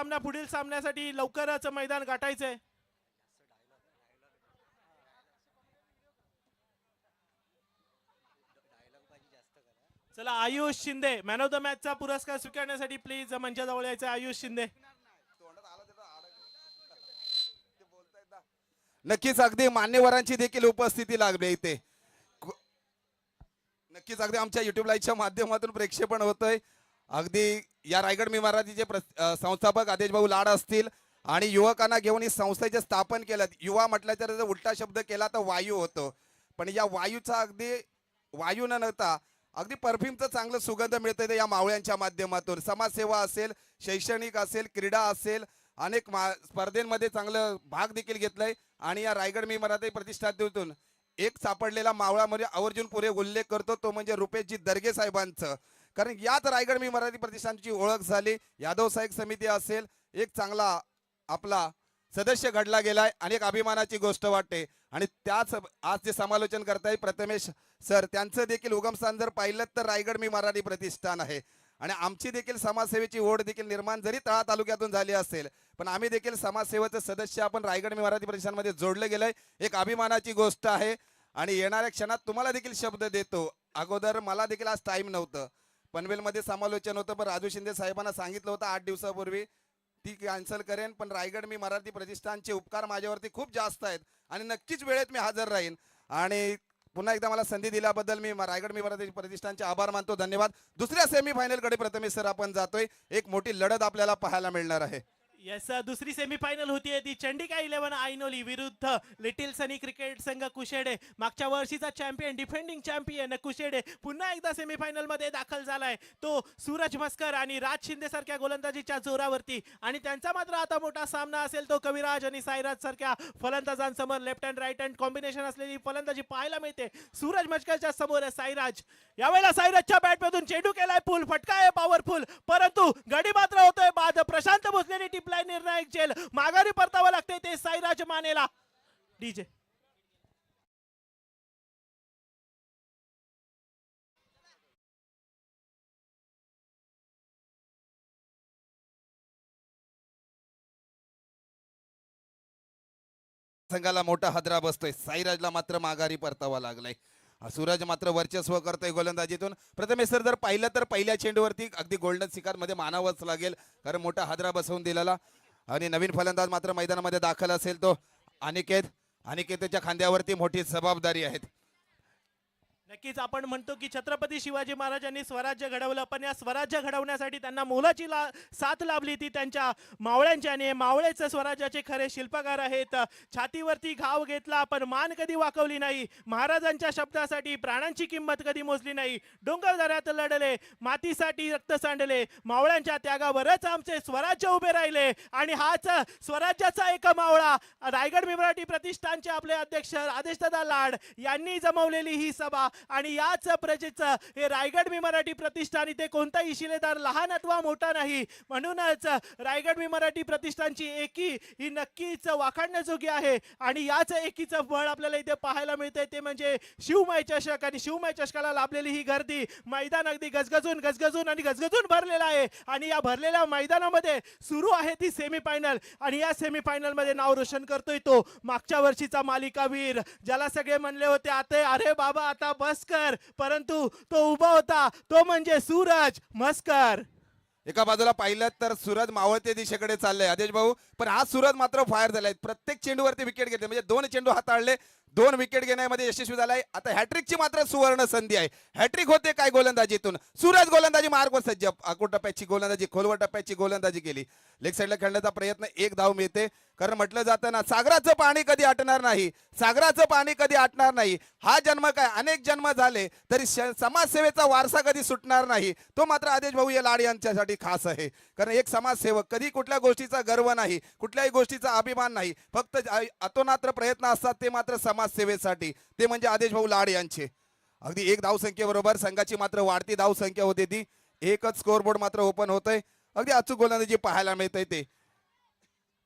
सामना पुढील सामन्यासाठी लवकरच मैदान गाठायचंय. चला Ayush Shinde man of the मॅचचा पुरस्कार स्वीकारण्यासाठी प्लीज मंचाजवळ यायचं. आयुष शिंदे. नक्कीच अगदी मान्यवरांची देखील उपस्थिती लागली इथे. नक्कीच अगदी आमच्या युट्यूब लाईव्हच्या माध्यमातून प्रेक्षेपण होतंय. अगदी या रायगड मी मराठीचे संस्थापक आदेश भाऊ लाड असतील आणि युवकांना घेऊन ही संस्थेचे स्थापन केलं. युवा म्हटलं तर उलटा शब्द केला तर वायू होतो, पण या वायूचा अगदी वायू न नव्हता अगदी परफ्यूमचं चांगलं सुगंध मिळतं या मावळ्यांच्या माध्यमातून. समाजसेवा असेल, शैक्षणिक असेल, क्रीडा असेल, अनेक स्पर्धेमध्ये चांगलं भाग देखील घेतलाय. आणि या रायगड मी मराठी प्रतिष्ठानातून एक सापडलेला मावळामध्ये आवर्जून पुरे उल्लेख करतो, तो म्हणजे रुपेशजी दर्गे साहेबांचं. कारण याच रायगड मी मराठी प्रतिष्ठानची ओळख झाली. यादव सहाय्यक समिती असेल, एक चांगला आपला सदस्य घडला गेलाय आणि एक अभिमानाची गोष्ट वाटते. आणि त्याच आज जे समालोचन करताय प्रथमेश सर, त्यांचं देखील उगमस्थान जर पाहिलं तर रायगड मी मराठी प्रतिष्ठान आहे. आणि आमची देखील समाजसेवेची ओढ देखील निर्माण जरी तळा तालुक्यातून झाली असेल, पण आम्ही देखील समाजसेवेचे सदस्य आपण रायगड मी मराठी प्रतिष्ठानमध्ये जोडले गेलोय. एक अभिमानाची गोष्ट आहे. आणि येणाऱ्या क्षणात तुम्हाला देखील शब्द देतो. अगोदर मला देखील आज टाइम नव्हतं, पनवेलमध्ये समालोचन होतं, पण राजू शिंदे साहेबांना सांगितलं होतं 8 दिवसापूर्वी ती कॅन्सल करेन. पण रायगड मी मराठी प्रतिष्ठानचे उपकार माझ्यावरती खूप जास्त आहेत आणि नक्कीच वेळेत मी हजर राहीन. आणि पुन्हा एकदा मला संधी दिल्याबद्दल मी रायगड मी मराठी प्रतिष्ठानचे आभार मानतो. धन्यवाद. दुसऱ्या सेमीफायनलकडे प्रथमेश सर आपण जातोय. एक मोठी लढत आपल्याला पाहायला मिळणार आहे. येस दुसरी सेमीफायनल होतीये ती चंडिका 11 आयनोली विरुद्ध लिटिल सनी क्रिकेट संघ कुशेडे. मागच्या वर्षीचा चॅम्पियन, डिफेंडिंग चॅम्पियन कुशेडे पुन्हा एकदा सेमीफायनल मध्ये दाखल झालाय. तो सूरज मस्कर आणि राज शिंदे सारख्या गोलंदाजीच्या जोरावरती. आणि त्यांचा मात्र आता मोठा सामना असेल तो कविराज आणि साईराज सारख्या फलंदाजांसमोर. Left hand right hand combination असलेली फलंदाजी पाहायला मिळते सूरज मस्करच्या समोर. साईराज यावेळेला साईराजच्या बॅटमधून चेंडू केलाय फुल, फटका आहे पॉवरफुल, परंतु गडी मात्र होतोय बाद. प्रशांत भोसलेने टिपलाय निर्णायक झेल. माघारी परतावं लागते ते साईराज मानेला. डीजे संघाला मोठा हादरा बसतोय. साईराजला मात्र माघारी परतावा लागलाय. सूरज मात्र वर्चस्व करतोय गोलंदाजीतून. प्रथमेश सर जर पाहिलं तर पहिल्या चेंडूवरती अगदी गोल्डन शिकार मध्ये मानावंच लागेल, कारण मोठा हादरा बसवून दिलेला. आणि नवीन फलंदाज मात्र मैदानामध्ये दाखल असेल तो अनिकेत. अनिकेतच्या खांद्यावरती मोठी जबाबदारी आहे. नक्कीच आपण म्हणतो की छत्रपती शिवाजी महाराजांनी स्वराज्य घडवलं, पण या स्वराज्य घडवण्यासाठी त्यांना मोलाची साथ लाभली ती त्यांच्या मावळ्यांची. आणि मावळेच स्वराज्याचे खरे शिल्पकार आहेत. छातीवरती घाव घेतला पण मान कधी वाकवली नाही. महाराजांच्या शब्दासाठी प्राणांची किंमत कधी मोजली नाही. डोंगर दऱ्यात लढले, मातीसाठी रक्त सांडले, मावळ्यांच्या त्यागावरच आमचे स्वराज्य उभे राहिले. आणि हाच स्वराज्याचा एक मावळा रायगड मी मराठी प्रतिष्ठानचे आपले अध्यक्ष आदेशदादा लाड यांनी जमवलेली ही सभा. आणि याच प्रजेचं हे रायगड मी मराठी प्रतिष्ठान. इथे कोणताही शिलेदार लहान अथवा मोठा नाही. म्हणूनच रायगड मी मराठी प्रतिष्ठानची एकी ही नक्कीच वाखाणण्याजोगी आहे. आणि याच एकीचं फळ आपल्याला इथे पाहायला मिळते ते म्हणजे शिवमय चषक. आणि शिवमय चषकाला लाभलेली ही गर्दी, मैदान अगदी गजगजून आणि गजगजून भरलेला आहे. आणि या भरलेल्या मैदानामध्ये सुरू आहे ती सेमीफायनल. आणि या सेमीफायनल मध्ये नाव रोशन करतोय तो मागच्या वर्षीचा मालिकावीर, ज्याला सगळे म्हणले होते आता अरे बाबा आता बस कर, परंतु तो उभा होता, तो म्हणजे सूरज मस्कर. एका बाजूला पाहिलं तर सूरज मावळते दिशेकडे चाललंय आदेश भाऊ, पण आज सूरज मात्र फायर झालाय. प्रत्येक चेंडूवरती विकेट घेतले, म्हणजे 2 चेंडू हाताळले, 2 विकेट घेण्यामध्ये यशस्वी झालाय. आता हॅट्रिकची मात्र सुवर्ण संधी आहे. हॅट्रिक होते काय गोलंदाजीतून. सूरज गोलंदाजी मार्गवर सज्ज, आकुट टप्प्याची गोलंदाजी, खोलवर टप्प्याची गोलंदाजी केली. लेग साईडला खेळण्याचा प्रयत्न, 1 धाव मिळते. कारण म्हटलं जातं ना, सागराचं पाणी कधी आटणार नाही, सागराचं पाणी कधी आटणार नाही. हा जन्म काय अनेक जन्म झाले तरी समाजसेवेचा वारसा कधी सुटणार नाही. तो मात्र आदेश भाऊ या लाड यांच्यासाठी खास आहे. कारण एक समाजसेवक कधी कुठल्या गोष्टीचा गर्व नाही, कुठल्याही गोष्टीचा अभिमान नाही, फक्त अतोनात्र प्रयत्न असतात ते मात्र समाजसेवेसाठी. ते म्हणजे आदेश भाऊ लाड यांचे. अगदी 1 धावसंख्येबरोबर संघाची मात्र वाढती धावसंख्या होते ती. एकच स्कोअरबोर्ड मात्र ओपन होतोय. अगदी अचूक गोलंदाजी पाहायला मिळतंय ते.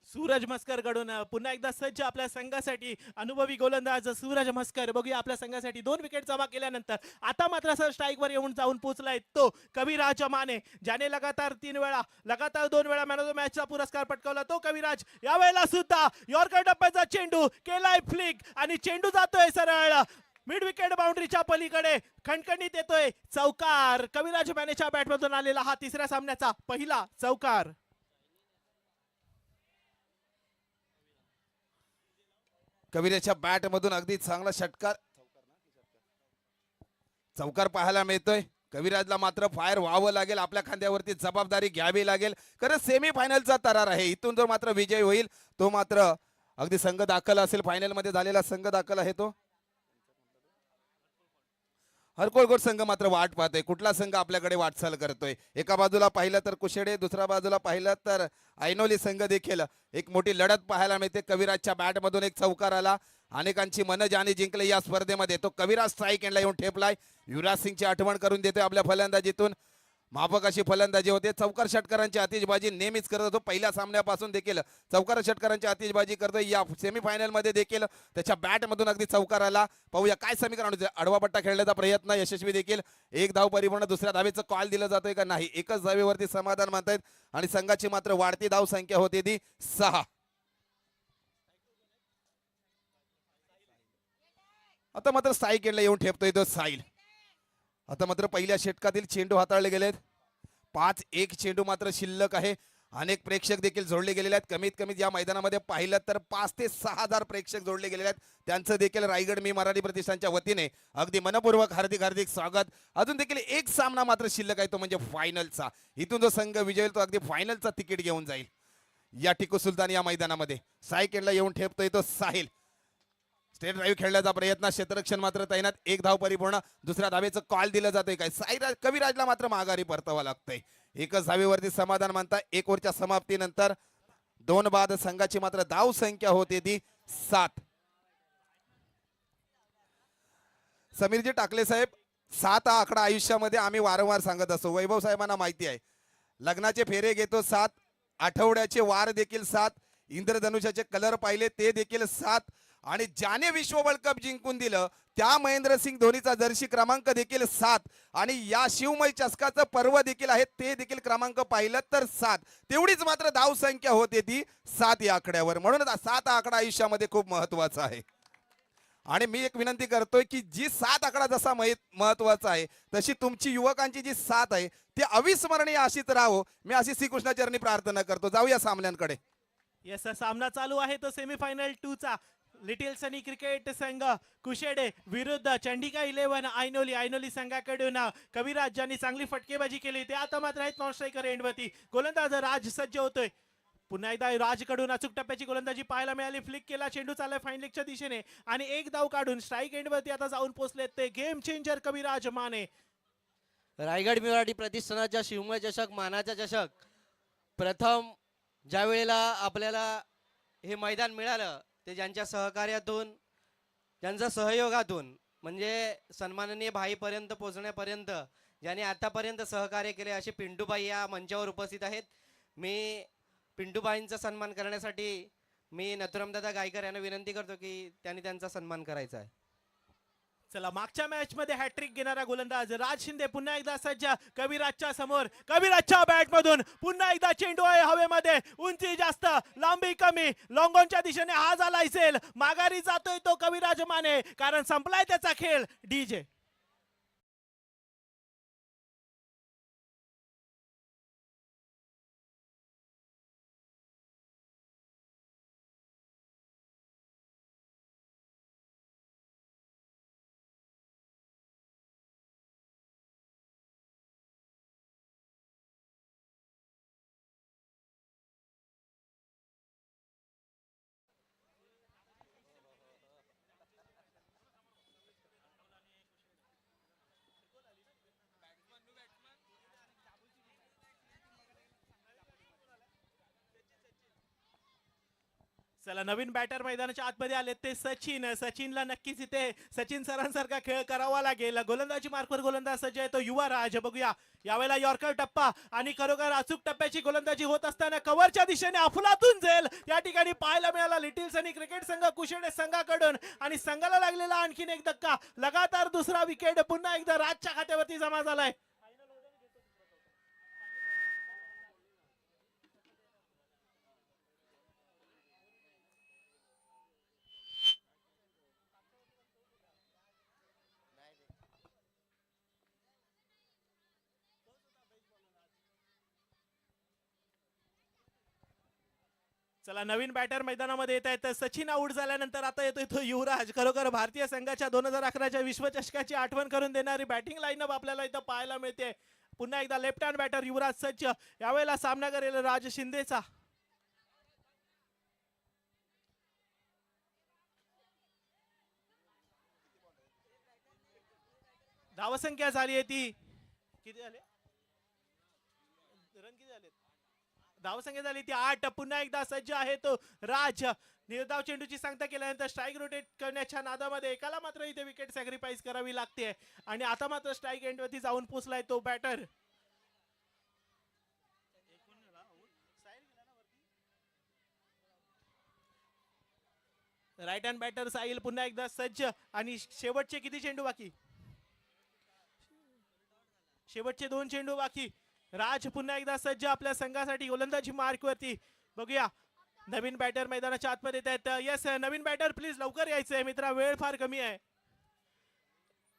सूरज मस्कर कडून पुन्हा एकदा सज्ज आपल्या संघासाठी अनुभवी गोलंदाज सूरज मस्कर. बघूया आपल्या संघासाठी 2 विकेट जमा केल्यानंतर आता मात्र सर स्ट्राईकवर येऊन जाऊन पोहोचलाय तो कविराज माने, ज्याने लगातार 2 वेळा मॅन ऑफ द मॅचचा पुरस्कार पटकावला. तो कविराज यावेळेला सुद्धा यॉर्कर टप्प्याचा चेंडू केलाय फ्लिक आणि चेंडू जातोय सरळ मिड विकेट बाउंड्रीच्या पलीकडे. खणखणीत येतोय चौकार. कविराज मानेच्या बॅटमधून आलेला हा तिसऱ्या सामन्याचा पहिला चौकार. कविराजच्या बॅट मधून अगदी चांगला षटकार चौकार पाहायला मिळतोय. कविराजला मात्र फायर व्हावं लागेल, आपल्या खांद्यावरती जबाबदारी घ्यावी लागेल. खरं सेमी फायनलचा तरार आहे. इथून जो मात्र विजय होईल तो मात्र अगदी संघ दाखल असेल. फायनल मध्ये झालेला संघ दाखल आहे तो. हरकोळगोड संघ मात्र वाट पाहतोय, कुठला संघ आपल्याकडे वाटचाल करतोय. एका बाजूला पाहिलं तर कुशेडे, दुसऱ्या बाजूला पाहिलं तर ऐनोली संघ देखील एक मोठी लढत पाहायला मिळते. कविराजच्या बॅट मधून एक चौकार आला, अनेकांची मन जाणी जिंकले या स्पर्धेमध्ये. तो कविराज स्ट्राईक एंडला येऊन ठेपलाय. युवराज सिंगची आठवण करून देतोय आपल्या फलंदाजीतून. माफक अशी फलंदाजी होते. चौकार षटकारांची आतिषबाजी नेहमीच करत होतो. पहिल्या सामन्यापासून देखील चौकार षटकारांची आतिषबाजी करतोय. या सेमीफायनल मध्ये देखील त्याच्या बॅट मधून अगदी चौकार आला. पाहूया काय समीकरण होते. आडवा पट्टा खेळण्याचा प्रयत्न यशस्वी देखील. एक धाव परिपूर्ण. दुसऱ्या धावेचं कॉल दिलं जातोय का नाही. एकच धावेवरती समाधान मानतायत आणि संघाची मात्र वाढती धाव संख्या होती ती 6. आता मात्र स्ट्राईक एंडला येऊन ठेपतोय तो साईल. आता मात्र पहिल्या षटकातील चेंडू हाताळले गेलेत. 5-1 चेंडू मात्र शिल्लक आहे. अनेक प्रेक्षक देखील जोडले गेलेले आहेत. कमीत कमी या मैदानामध्ये पाहिलं तर 5 ते 6 हजार प्रेक्षक जोडले गेलेले आहेत. त्यांचं देखील रायगड मी मराठी प्रतिष्ठानच्या वतीने अगदी मनपूर्वक हार्दिक हार्दिक स्वागत. अजून देखील एक सामना मात्र शिल्लक आहे, तो म्हणजे फायनलचा. इथून जो संघ विजय होईल तो अगदी फायनलचा तिकीट घेऊन जाईल. या टिकू सुलतान या मैदानामध्ये स्ट्राईक एंडला येऊन ठेपतोय तो साहिल. स्टेट ड्राईव्ह खेळण्याचा प्रयत्न. क्षेत्ररक्षण मात्र तैनात. एक धाव परिपूर्ण. दुसऱ्या धावेचं कॉल दिलं जातंय काय. साईराज कविराजला मात्र माघारी परतावं लागतंय. एकच धावेवरती समाधान मानता. 1 ओव्हरच्या समाप्तीनंतर 2 बाद संघाची मात्र धाव संख्या होते ती 7. समीरजी टाकले साहेब, 7 हा आकडा आयुष्यामध्ये आम्ही वारंवार सांगत असतो. वैभव साहेबांना माहिती आहे. लग्नाचे फेरे घेतो 7, आठवड्याचे वार देखील 7, इंद्रधनुष्याचे कलर पाहिले ते देखील 7 आणि ज्याने विश्व वर्ल्ड कप जिंकून दिलं त्या महेंद्रसिंग धोनीचा जर्सी क्रमांक देखील 7 आणि या शिवमय चषकाचं पर्व देखील आहे ते देखील क्रमांक पाहिलं तर 7. तेवढीच मात्र धाव संख्या होते ती 7 या आकड्यावर. म्हणून 7 हा आकडा आयुष्यामध्ये खूप महत्वाचा आहे. आणि मी एक विनंती करतोय की जी 7 आकडा जसा महत्वाचा आहे तशी तुमची युवकांची जी 7 आहे ती अविस्मरणीय अशीच राहो. मी अशी श्रीकृष्णाचरणी प्रार्थना करतो. जाऊया सामन्यांकडे. येस, सामना चालू आहे तो सेमीफायनल 2 चा. लिटिल सनी क्रिकेट संघ कुशेडे विरुद्ध चंडिका 11 ऐनोली. ऐनोली संघाकडून कविराज ज्यांनी चांगली फटकेबाजी केली ते आता मात्र आहेत नॉन स्ट्रायकर एंडवरती. गोलंदाज राज सज्ज होतोय. पुन्हा एकदा राजकडून अचूक टप्प्याची गोलंदाजी पाहायला मिळाली. फ्लिक केला, चेंडू चाललाय फाईन लेगच्या दिशेने आणि एक धाव काढून स्ट्राईक एंडवरती आता जाऊन पोहोचलेत ते गेम चेंजर कविराज माने. रायगड मराठी प्रतिष्ठानाच्या शिवमय चषक मानाचा चषक प्रथम ज्या वेळेला आपल्याला हे मैदान मिळालं ते ज्यांच्या सहकार्यातून, ज्यांच्या सहयोगातून, म्हणजे सन्माननीय भाईपर्यंत पोहोचण्यापर्यंत ज्यांनी आतापर्यंत सहकार्य केले असे पिंटूबाई या मंचावर उपस्थित आहेत. मी पिंटूबाईंचा सन्मान करण्यासाठी मी नथुरामदादा गायकर यांना विनंती करतो की त्यांनी त्यांचा सन्मान करायचा आहे. चला, मागच्या मॅच मध्ये हॅट्रिक घेणारा गोलंदाज राज शिंदे पुन्हा एकदा सज्ज कविराजच्या समोर. कविराजच्या बॅट मधून पुन्हा एकदा चेंडू आहे हवेमध्ये. उंची जास्त, लांबी कमी. लॉंगॉनच्या दिशेने हा झाला इसेल. माघारी जातोय तो कविराज माने कारण संपलाय त्याचा खेळ. डीजे चला नवीन बॅटर मैदानाच्या आतमध्ये आले ते सचिनला नक्कीच इथे सचिन सरांसारखा खेळ करावा लागेल. गोलंदाजी मार्कवर गोलंदाज सज्ज आहे तो युवराज. बघूया यावेळेला यॉर्कर टप्पा आणि खरोखर अचूक टप्प्याची गोलंदाजी होत असताना कव्हरच्या दिशेने अफलातून झेल या ठिकाणी पाहायला मिळाला लिटिल सनी क्रिकेट संघ कुशेडे संघाकडून. आणि संघाला लागलेला आणखीन एक धक्का, लगातार दुसरा विकेट पुन्हा एकदा राजच्या खात्यावरती जमा झालाय. चला नवीन बॅटर मैदानामध्ये येत आहेत. सचिन आऊट झाल्यानंतर आता येतोय तो युवराज. खरोखर भारतीय संघाच्या 2011च्या विश्वचषकाची आठवण करून देणारी बॅटिंग लाईनअप आपल्याला इथं पाहायला मिळते. पुन्हा एकदा लेफ्ट हँड बॅटर युवराज सज्ज. यावेळेला सामना करेल राज शिंदेचा. धावसंख्या झाली आहे ती किती झाले, रन किती झाले, धावसंख्या झाली ती 8. पुन्हा एकदा सज्ज आहे तो राज. निर्धाव चेंडूची सांगता केल्यानंतर स्ट्राईक रोटेट करण्याच्या नादामध्ये एकाला मात्र इथे विकेट सॅक्रिफाईस करावी लागते. आणि आता मात्र स्ट्राईक एंडवरती जाऊन पोहोचलाय तो batter. Right hand batter Sahil पुन्हा एकदा सज्ज. आणि शेवटचे किती चेंडू बाकी, शेवटचे 2 चेंडू बाकी. राज पुन्हा एकदा सज्ज आपल्या संघासाठी गोलंदाजी मार्क वरती. बघूया नवीन बॅटर मैदानाच्या आतमध्ये येत आहेत. येस नवीन बॅटर प्लीज लवकर यायचंय मित्रा, वेळ फार कमी आहे.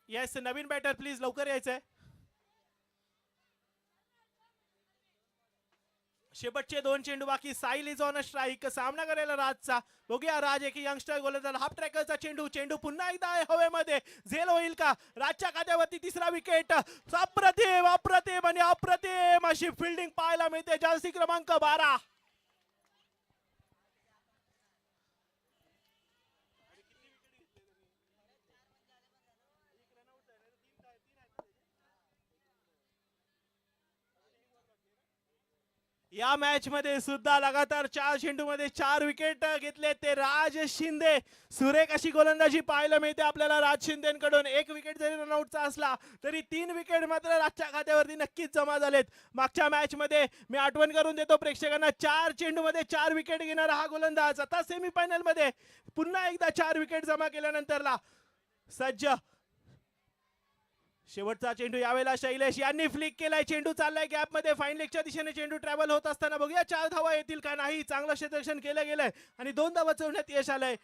येस नवीन बॅटर प्लीज लवकर यायचंय. शेवटचे 2 चेंडू बाकी. Sahil is on a strike. सामना करायला राजचा. बघूया राज एक यंगस्टर गोलंदाज. हाफ ट्रॅकरचा चेंडू, चेंडू पुन्हा एकदा आहे हवेमध्ये. झेल होईल का? राजच्या खात्यावरती तिसरा विकेट. अप्रतिम अप्रतिम आणि अप्रतिम अशी फिल्डिंग पाहायला मिळते. जर्सी क्रमांक 12. या मॅच मध्ये सुद्धा लगातार 4 चेंडूमध्ये 4 विकेट घेतले ते राज शिंदे. सुरेख अशी गोलंदाजी पाहायला मिळते आपल्याला राज शिंदेकडून. 1 विकेट जरी रनआउटचा असला तरी 3 विकेट मात्र राजच्या खात्यावरती नक्कीच जमा झालेत. मागच्या मॅच मध्ये मी आठवण करून देतो प्रेक्षकांना, 4 चेंडूमध्ये 4 विकेट घेणारा हा गोलंदाज आता सेमीफायनल मध्ये पुन्हा एकदा 4 विकेट जमा केल्यानंतरला सज्ज. शेवटचा चेंडू यावेळेला शैलेश यांनी फ्लिक केलाय. चेंडू चाललाय गॅप मध्ये. फाईन लेगच्या दिशेने चेंडू ट्रॅव्हल होत असताना बघूया 4 धावा येतील का नाही. चांगलं क्षेत्ररक्षण केलं गेलंय आणि 2 धावा चढवण्यात यश आलंय.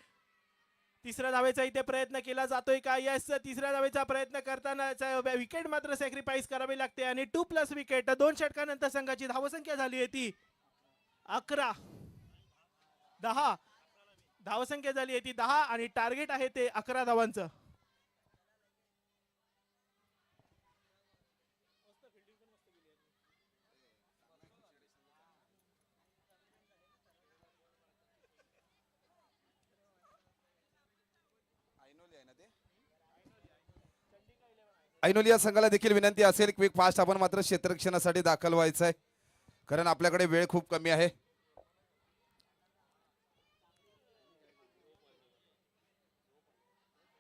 तिसऱ्या धावेचा इथे प्रयत्न केला जातोय का? यस तिसऱ्या धावेचा प्रयत्न करताना विकेट मात्र सॅक्रिफाईस करावी लागते. आणि 2+ विकेट. 2 षटकानंतर संघाची धावसंख्या झाली आहे ती 11, 10. धावसंख्या झाली आहे ती 10 आणि टार्गेट आहे ते 11 धावांचं. ऐनोली या संघाला देखील विनंती असेल क्विक फास्ट आपण मात्र क्षेत्ररक्षणासाठी दाखल व्हायचं आहे, कारण आपल्याकडे वेळ खूप कमी आहे.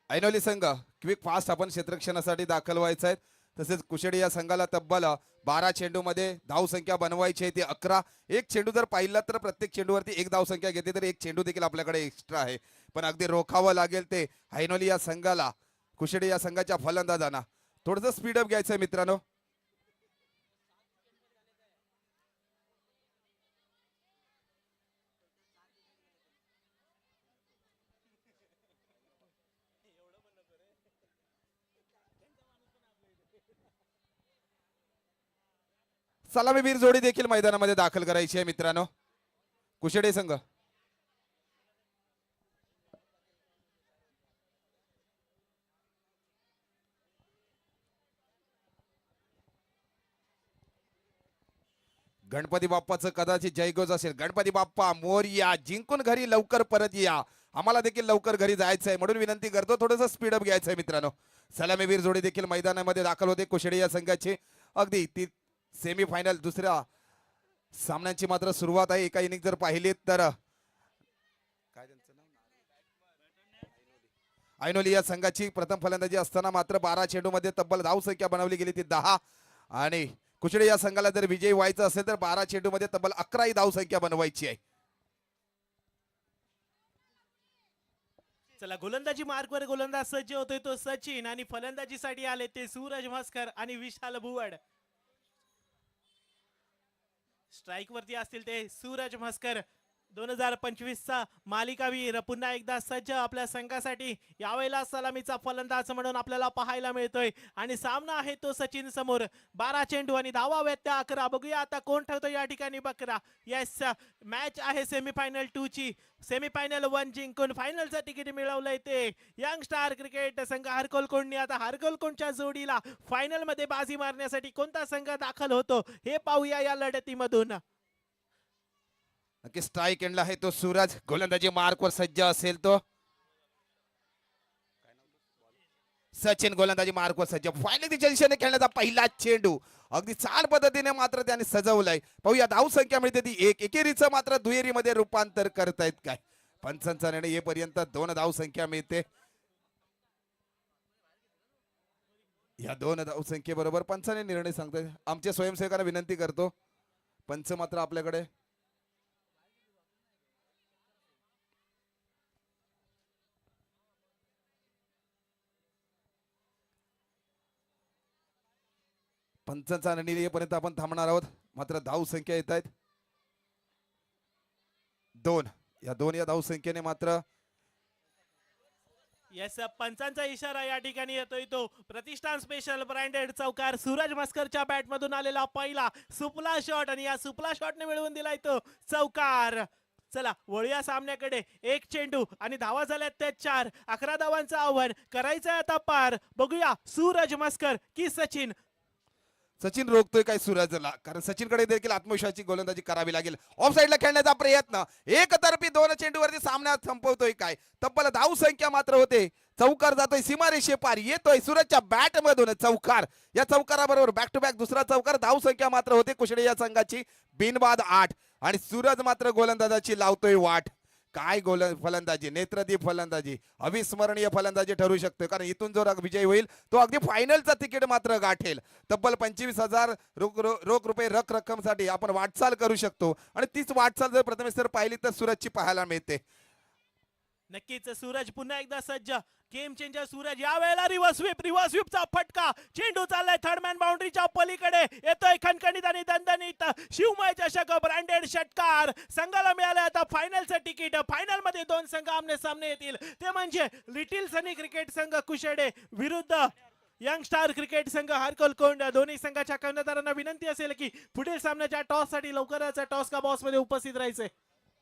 ऐनोली संघ क्विक फास्ट आपण क्षेत्ररक्षणासाठी दाखल व्हायचं आहे. तसेच कुशेडी या संघाला तब्बल 12 चेंडूमध्ये धाव संख्या बनवायची आहे ती 11. 1 चेंडू जर पाहिला तर प्रत्येक चेंडूवरती 1 धाव संख्या घेते, तर 1 चेंडू देखील आपल्याकडे एक्स्ट्रा आहे. पण अगदी रोखावं लागेल ते ऐनोली या संघाला. कुशेडी या संघाच्या फलंदाजांना थोडंसं स्पीडअप घ्यायचंय मित्रांनो. सलामीवीर जोडी देखील मैदानामध्ये दाखल करायची आहे मित्रांनो. कुशेडी संघ गणपती बाप्पाचं कदाचित जयघोष असेल. गणपती बाप्पा मोरया, जिंकून घरी लवकर परत या. आम्हाला देखील लवकर घरी जायचं आहे म्हणून विनंती करतो थोडंसं स्पीडअप घ्यायचं आहे मित्रांनो. सलामीवीर जोडी देखील मैदानामध्ये दाखल होते कुशेडी या संघाची. अगदी ती सेमीफायनल दुसऱ्या सामन्यांची मात्र सुरुवात आहे. एका इनिंग जर पाहिली तर काय ऐनोली या संघाची प्रथम फलंदाजी असताना मात्र 12 चेंडूमध्ये तब्बल धावसंख्या बनवली गेली ती 10 आणि कुचडे या संघाला जर विजयी व्हायचं असेल तर 12 चेंडूमध्ये तब्बल 11 ही धावसंख्या बनवायची आहे. चला गोलंदाजी मार्कवर गोलंदाज सज्ज होतोय तो सचिन आणि फलंदाजीसाठी आले ते सूरज म्हस्कर आणि विशाल भुवड. स्ट्राईक वरती असतील ते सूरज म्हस्कर 2025 चा मालिकावीर पुन्हा एकदा सज्ज आपल्या संघासाठी यावेळेला सलामीचा फलंदाज म्हणून आपल्याला पाहायला मिळतोय आणि सामना आहे तो सचिन समोर. 12 चेंडू आणि धावा त्या 11. बघूया आता कोण ठरतो या ठिकाणी बकरा. येस मॅच आहे सेमीफायनल 2 ची. सेमीफायनल 1 जिंकून फायनलचं तिकीट मिळवलंय ते यंग स्टार क्रिकेट संघ हरकोलकोंडनी. आता हरकोलकोंडच्या जोडीला फायनल मध्ये बाजी मारण्यासाठी कोणता संघ दाखल होतो हे पाहूया या लढतीमधून. नक्की स्ट्राईक एंडला आहे तो सूरज. गोलंदाजी मार्कवर सज्ज असेल तो सचिन. गोलंदाजी मार्कवर सज्ज. फायनल दिशेने खेळण्याचा पहिला चेंडू अगदी छान पद्धतीने मात्र त्याने सजवलाय. पाहूया धाव संख्या मिळते ती 1. एकेरीचं मात्र दुहेरीमध्ये रूपांतर करतायत काय. पंचांचा निर्णय येईपर्यंत 2 धाव संख्या मिळते. या 2 धाव संख्येबरोबर पंचाने निर्णय सांगताय. आमच्या स्वयंसेवकांना विनंती करतो पंच मात्र आपल्याकडे पंचांचा निर्णय येईपर्यंत आपण थांबणार आहोत. मात्र धाव संख्या येत आहेत 2. या 2 या धाव संख्येने मात्र येस पंचांचा इशारा या ठिकाणी येतोय तो प्रतिष्ठान स्पेशल ब्रँडेड चौकार. सूरज मस्करच्या बॅट मधून आलेला पहिला सुपला शॉट आणि या सुपला शॉटने मिळवून दिलाय तो चौकार. चला वळूया सामन्याकडे. 1 चेंडू आणि धावा झाल्यात त्या 4. 11 धावांचं आव्हान करायचंय आता पार. बघूया सूरज मस्कर की सचिन. सचिन रोखतोय काय सूरजला, कारण सचिनकडे देखील आत्मविश्वासाची गोलंदाजी करावी लागेल. ऑफ साईडला खेळण्याचा प्रयत्न एकतर्फी 2 चेंडूवरती सामना संपवतोय काय. तब्बल धाव संख्या मात्र होते. चौकार जातोय सीमारेषे पार. येतोय सूरजच्या बॅट मधून चौकार. या चौकाराबरोबर बॅक टू बॅक दुसरा चौकार. धाव संख्या मात्र होते कुशडे या संघाची बिनबाद 8 आणि सूरज मात्र गोलंदाजाची लावतोय वाट. काय फलंदाजी, नेत्रदीप फलंदाजी, अविस्मरणीय फलंदाजी ठरू शकते. कारण इथून जो विजय होईल तो अगदी फायनलचा तिकीट मात्र गाठेल. तब्बल 25,000 रोख रुपये रक्कमसाठी आपण वाटचाल करू शकतो आणि तीच वाटचाल जर प्रथमेश सर पाहिली तर सूरजची पाहायला मिळते. नक्कीच सूरज पुन्हा एकदा सज्ज. गेम चेंजर सूरज या वेळेला रिव्हर्स स्वीपचा फटका. चेंडू चाललाय थर्ड मॅन बाउंड्रीच्या पलीकडे. येतोय खणखणीत आणि दणदणीत शिवमय चषक ब्रँडेड षटकार. संघाला मिळालं आता फायनलचं तिकीट. फायनल मध्ये 2 संघ आमने सामने येतील ते म्हणजे लिटिल सनी क्रिकेट संघ कुशेडे विरुद्ध यंग स्टार क्रिकेट संघ हरकोलकोंड. दोन्ही संघाच्या कर्णधारांना विनंती असेल की पुढील सामन्याच्या टॉस साठी लवकरच टॉस का बॉक्स मध्ये उपस्थित राहायचे.